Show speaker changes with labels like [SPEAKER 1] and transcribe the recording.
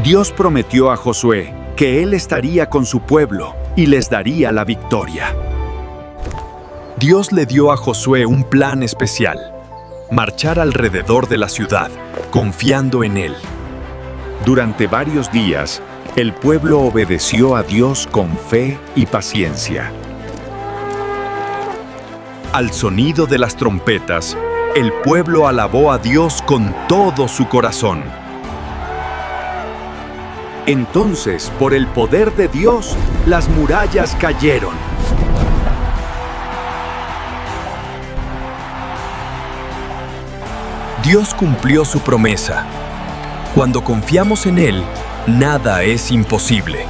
[SPEAKER 1] Dios prometió a Josué que Él estaría con su pueblo y les daría la victoria. Dios le dio a Josué un plan especial: marchar alrededor de la ciudad, confiando en Él. Durante varios días, el pueblo obedeció a Dios con fe y paciencia. Al sonido de las trompetas, el pueblo alabó a Dios con todo su corazón. Entonces, por el poder de Dios, las murallas cayeron. Dios cumplió su promesa. Cuando confiamos en Él, nada es imposible.